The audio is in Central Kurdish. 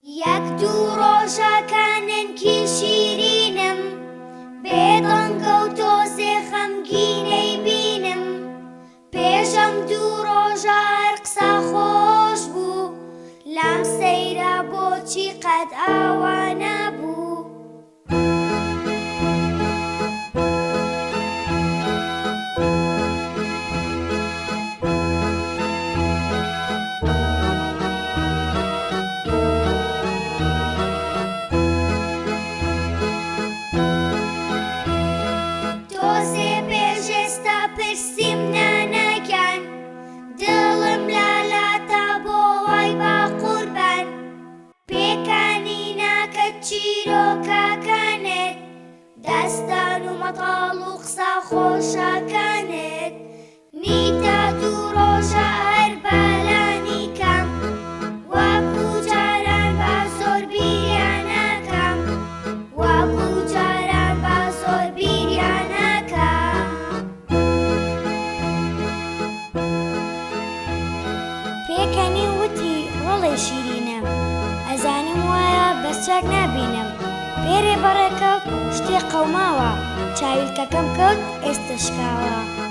یەک دوو ڕۆژەکانێکی شیرینم، بێدەنگە و تۆزێ خەمگینەی بینم. پێشەم دوو ڕۆژە هەر قسە خۆش بوو، لام سەیرە بۆچی قەت ئاوا نەبوو. تۆزێ پێشێستا پرسیم نانەکان، دڵم لالاتە بۆ وای با قوربان. پێکانی ناکە چیرۆکەکانت، دەستان و مەتاڵ و قسە خۆشەکانت. نیتە دوو ڕۆژە هەر بەلانی کەم، وەکو جاران با زۆر بیریان ناکەم، وەکو جاران با زۆر بیریان ناکەم. پێکەنی وتی ڕۆڵێ شیرینم، ئەزانم وایە بەس چاک نابینم. پێرێ بەڕێکەوت شتێ قەوماوە، چاویلکەکەم کەوت ئێستا شکاوە.